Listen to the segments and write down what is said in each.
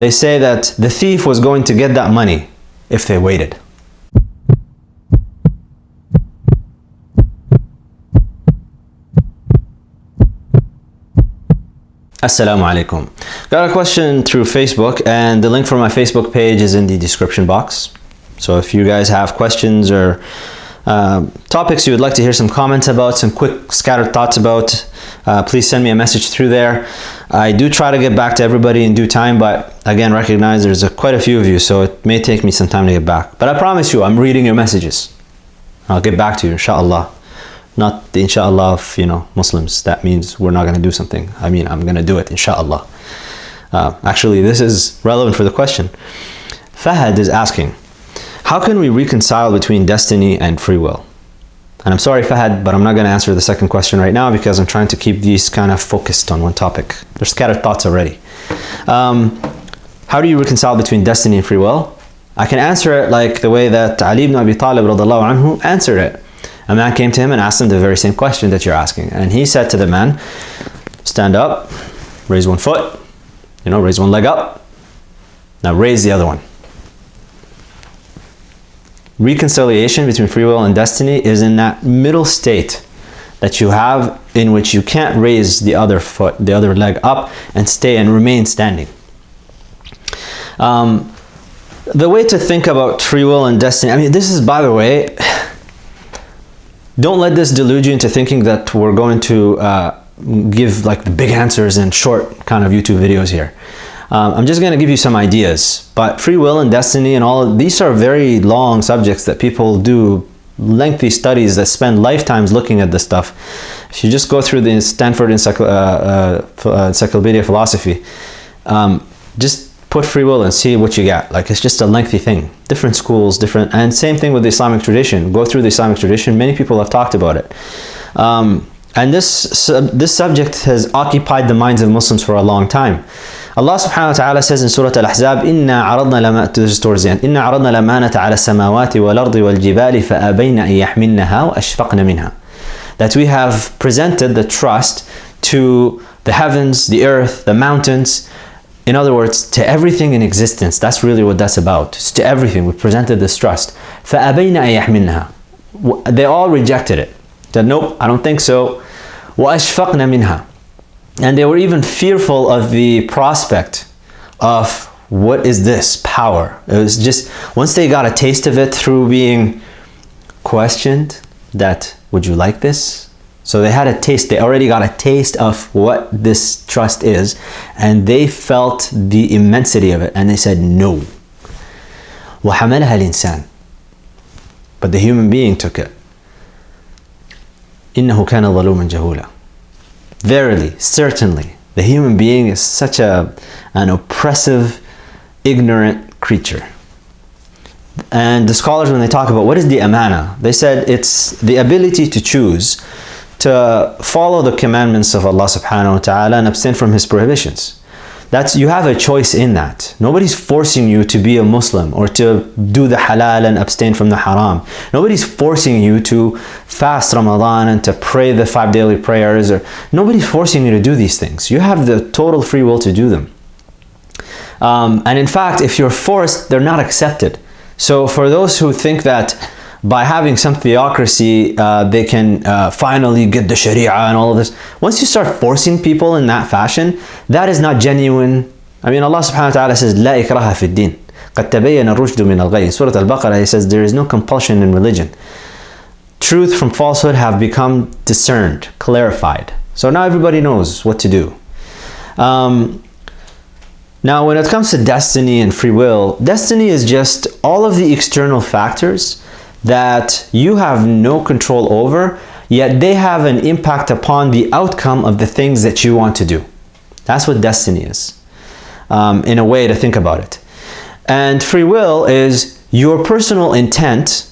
They say that the thief was going to get that money if they waited. Assalamu alaikum. Got a question through Facebook, and the link for my Facebook page is in the description box. So if you guys have questions or topics you would like to hear some comments about, some quick scattered thoughts about, please send me a message through there. I do try to get back to everybody in due time, but again, recognize there's quite a few of you, so it may take me some time to get back. But I promise you, I'm reading your messages. I'll get back to you, inshallah. Not the inshallah of, Muslims. That means we're not going to do something. I mean, I'm going to do it, inshallah. Actually, this is relevant for the question. Fahad is asking, how can we reconcile between destiny and free will? And I'm sorry, Fahad, but I'm not going to answer the second question right now because I'm trying to keep these kind of focused on one topic. There's scattered thoughts already. How do you reconcile between destiny and free will? I can answer it like the way that Ali ibn Abi Talib radallahu anhu answered it. A man came to him and asked him the very same question that you're asking. And he said to the man, stand up, raise one foot, raise one leg up. Now raise the other one. Reconciliation between free will and destiny is in that middle state that you have in which you can't raise the other foot, the other leg up and stay and remain standing. The way to think about free will and destiny, I mean, this is, by the way, don't let this delude you into thinking that we're going to give like the big answers in short kind of YouTube videos here. I'm just going to give you some ideas, but free will and destiny and all of these are very long subjects that people do lengthy studies that spend lifetimes looking at this stuff. If you just go through the Stanford Encyclopedia of Philosophy, just put free will and see what you get. Like, it's just a lengthy thing. Different schools, and same thing with the Islamic tradition. Go through the Islamic tradition. Many people have talked about it. And this subject has occupied the minds of Muslims for a long time. Allah subhanahu wa ta'ala says in Surah Al-Ahzab, إِنَّا عَرَضْنَا الْأَمَانَةَ عَلَى السَّمَاوَاتِ وَالْأَرْضِ وَالْجِبَالِ فَأَبَيْنَ أَن يَحْمِلْنَهَا وَأَشْفَقْنَ مِنْهَا. That we have presented the trust to the heavens, the earth, the mountains. In other words, to everything in existence. That's really what that's about. It's to everything. We presented this trust. فَأَبَيْنَ أَن يَحْمِلْنَهَا. They all rejected it. Said, nope, I don't think so. وَأَشْفَقْنَ مِنْهَا. And they were even fearful of the prospect of what is this power. It was just, once they got a taste of it through being questioned, that, would you like this? So they had a taste, they already got a taste of what this trust is, and they felt the immensity of it, and they said no. وَحَمَلَهَا الْإِنسَانِ. But the human being took it. إِنَّهُ كَانَ ظَلُومًا جَهُولًا. Verily, certainly, the human being is such an oppressive, ignorant creature. And the scholars, when they talk about what is the amana, they said it's the ability to choose to follow the commandments of Allah subhanahu wa ta'ala and abstain from His prohibitions. You have a choice in that. Nobody's forcing you to be a Muslim or to do the halal and abstain from the haram. Nobody's forcing you to fast Ramadan and to pray the 5 daily prayers. Nobody's forcing you to do these things. You have the total free will to do them. And in fact, if you're forced, they're not accepted. So for those who think that by having some theocracy, they can finally get the Sharia and all of this. Once you start forcing people in that fashion, that is not genuine. I mean, Allah subhanahu wa ta'ala says, لا إكراه في الدين قد تبين الرشد من الغي. Surah Al-Baqarah, He says, there is no compulsion in religion. Truth from falsehood have become discerned, clarified. So now everybody knows what to do. Now, when it comes to destiny and free will, destiny is just all of the external factors that you have no control over, yet they have an impact upon the outcome of the things that you want to do. That's what destiny is, in a way to think about it. And free will is your personal intent,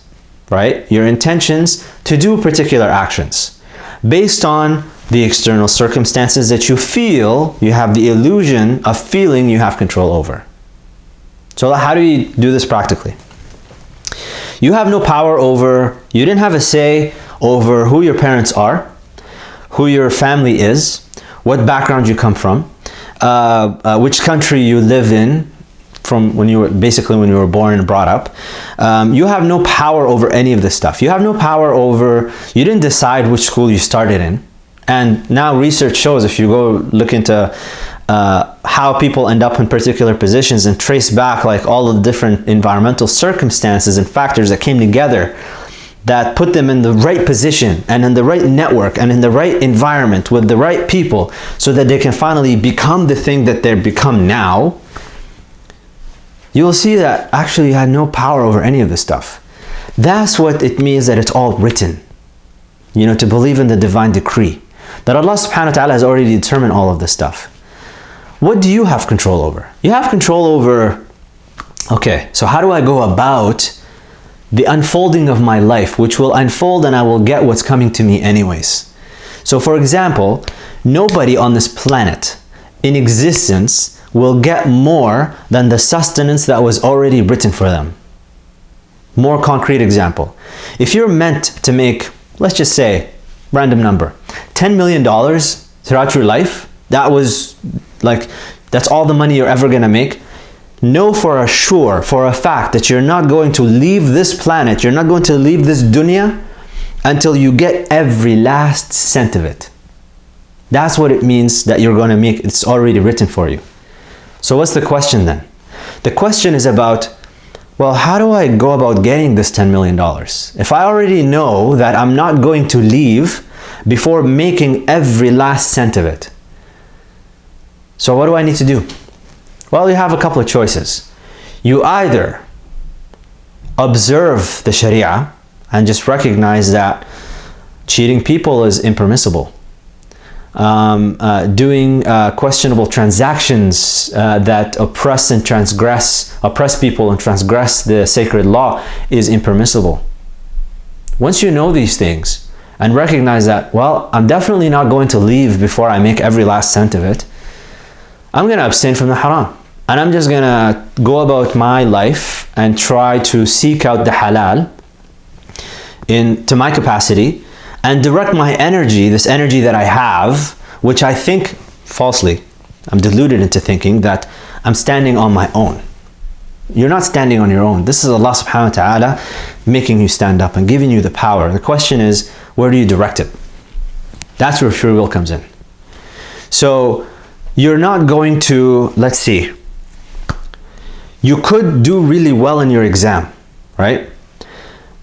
right? Your intentions to do particular actions based on the external circumstances that you feel you have the illusion of feeling you have control over. So how do you do this practically? You have no power over, you didn't have a say over who your parents are, who your family is, what background you come from, which country you live in, from when you were born and brought up, you have no power over any of this stuff. You have no power over, you didn't decide which school you started in. And now research shows, if you go look into how people end up in particular positions and trace back like all of the different environmental circumstances and factors that came together that put them in the right position and in the right network and in the right environment with the right people so that they can finally become the thing that they've become now, you will see that actually you had no power over any of this stuff. That's what it means that it's all written. You know, to believe in the divine decree. That Allah subhanahu wa ta'ala has already determined all of this stuff. What do you have control over? You have control over, okay, so how do I go about the unfolding of my life, which will unfold and I will get what's coming to me anyways. So for example, nobody on this planet in existence will get more than the sustenance that was already written for them. More concrete example. If you're meant to make, let's just say, random number, $10 million throughout your life, that's all the money you're ever gonna make. Know for a sure, for a fact, that you're not going to leave this planet, you're not going to leave this dunya until you get every last cent of it. That's what it means that you're going to make. It's already written for you. So what's the question then? The question is about, well, how do I go about getting this $10 million? If I already know that I'm not going to leave before making every last cent of it. So what do I need to do? Well, you have a couple of choices. You either observe the Sharia and just recognize that cheating people is impermissible. Doing questionable transactions that oppress people and transgress the sacred law is impermissible. Once you know these things and recognize that, well, I'm definitely not going to leave before I make every last cent of it, I'm going to abstain from the haram. And I'm just going to go about my life and try to seek out the halal to my capacity and direct my energy, this energy that I have, which I think falsely, I'm deluded into thinking that I'm standing on my own. You're not standing on your own. This is Allah subhanahu wa ta'ala making you stand up and giving you the power. The question is, where do you direct it? That's where free will comes in. So you're not going to, let's see, you could do really well in your exam, right?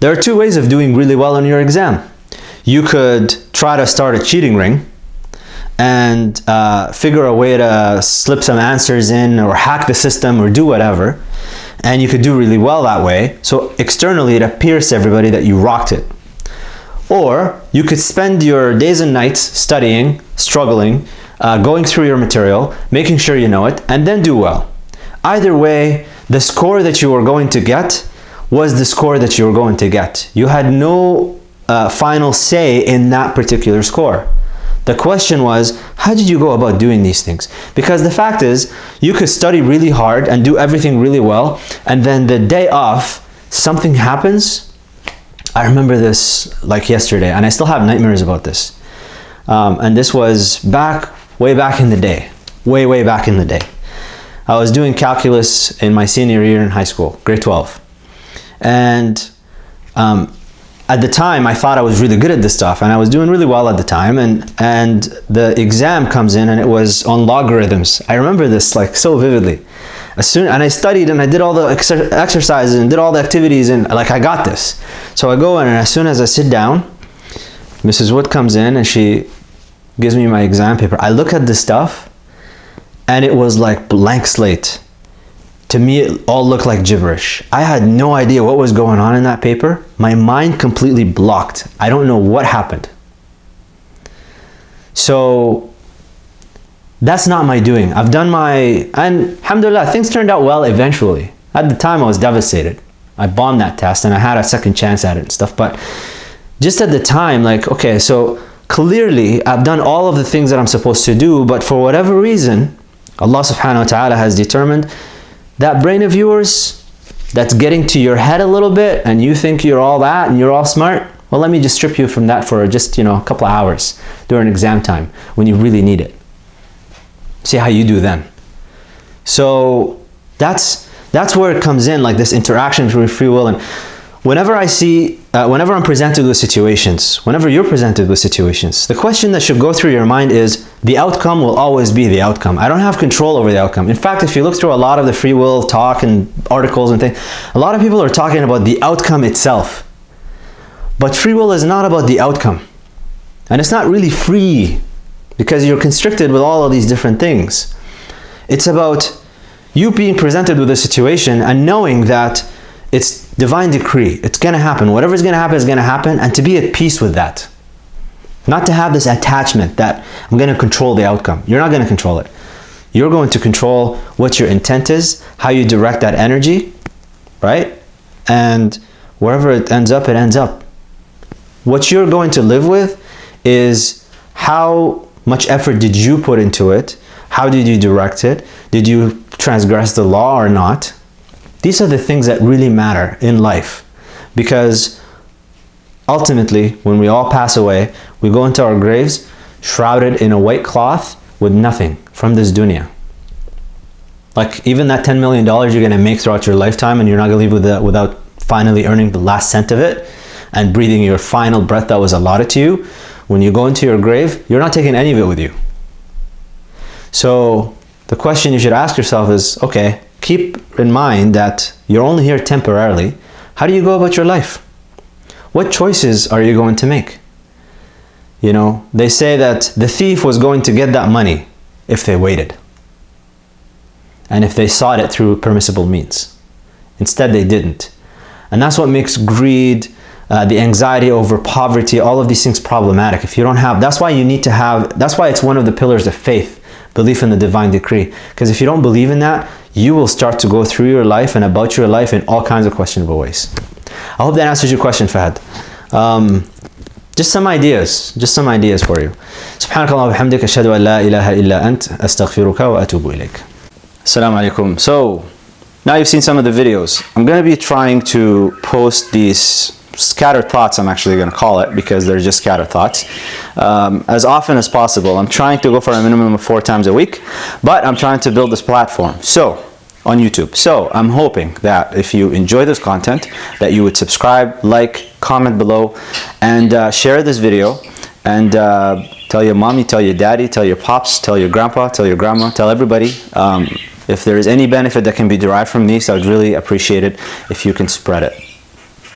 There are two ways of doing really well in your exam. You could try to start a cheating ring and figure a way to slip some answers in or hack the system or do whatever. And you could do really well that way. So externally it appears to everybody that you rocked it. Or you could spend your days and nights studying, struggling, going through your material, making sure you know it, and then do well. Either way, the score that you were going to get was the score that you were going to get. You had no final say in that particular score. The question was, how did you go about doing these things? Because the fact is, you could study really hard and do everything really well, and then the day off, something happens. I remember this like yesterday, and I still have nightmares about this. And this was way back in the day. Way back in the day. I was doing calculus in my senior year in high school, grade 12. And at the time, I thought I was really good at this stuff, and I was doing really well at the time, and the exam comes in, and it was on logarithms. I remember this like so vividly. And I studied, and I did all the exercises, and did all the activities, and like I got this. So I go in, and as soon as I sit down, Mrs. Wood comes in, and she gives me my exam paper. I look at this stuff, and it was like blank slate. To me, it all looked like gibberish. I had no idea what was going on in that paper. My mind completely blocked. I don't know what happened. So that's not my doing. I've done and alhamdulillah, things turned out well eventually. At the time, I was devastated. I bombed that test, and I had a second chance at it and stuff. But just at the time, like, okay, so clearly I've done all of the things that I'm supposed to do, but for whatever reason, Allah subhanahu wa ta'ala has determined that brain of yours that's getting to your head a little bit, and you think you're all that and you're all smart. Well, let me just strip you from that for just, a couple of hours during exam time when you really need it. See how you do then. So that's That's where it comes in, like this interaction between free will. And whenever I'm presented with situations, whenever you're presented with situations, the question that should go through your mind is, the outcome will always be the outcome. I don't have control over the outcome. In fact, if you look through a lot of the free will talk and articles and things, a lot of people are talking about the outcome itself. But free will is not about the outcome. And it's not really free because you're constricted with all of these different things. It's about you being presented with a situation and knowing that it's divine decree. It's going to happen. Whatever's going to happen is going to happen, and to be at peace with that. Not to have this attachment that I'm going to control the outcome. You're not going to control it. You're going to control what your intent is, how you direct that energy, right? And wherever it ends up, it ends up. What you're going to live with is how much effort did you put into it? How did you direct it? Did you transgress the law or not? These are the things that really matter in life, because ultimately, when we all pass away, we go into our graves shrouded in a white cloth with nothing from this dunya. Like even that $10 million you're going to make throughout your lifetime, and you're not going to leave with without finally earning the last cent of it and breathing your final breath that was allotted to you. When you go into your grave, you're not taking any of it with you. So the question you should ask yourself is, okay, keep in mind that you're only here temporarily. How do you go about your life? What choices are you going to make? You know, they say that the thief was going to get that money if they waited, and if they sought it through permissible means. Instead, they didn't. And that's what makes greed, the anxiety over poverty, all of these things problematic. If you don't have, that's why you need to have, that's why it's one of the pillars of faith, belief in the divine decree. Because if you don't believe in that, you will start to go through your life and about your life in all kinds of questionable ways. I hope that answers your question, Fahad. Just some ideas for you. Subhanakallah wa bihamdik, ashhadu an la ilaha illa ant, astaghfiruka wa atubu ilayk. Assalamu alaikum. So, now you've seen some of the videos. I'm going to be trying to post these scattered thoughts, I'm actually going to call it, because they're just scattered thoughts, as often as possible. I'm trying to go for a minimum of 4 times a week, but I'm trying to build this platform on YouTube. So I'm hoping that if you enjoy this content, that you would subscribe, like, comment below, and share this video, and tell your mommy, tell your daddy, tell your pops, tell your grandpa, tell your grandma, tell everybody. If there is any benefit that can be derived from these, I would really appreciate it if you can spread it.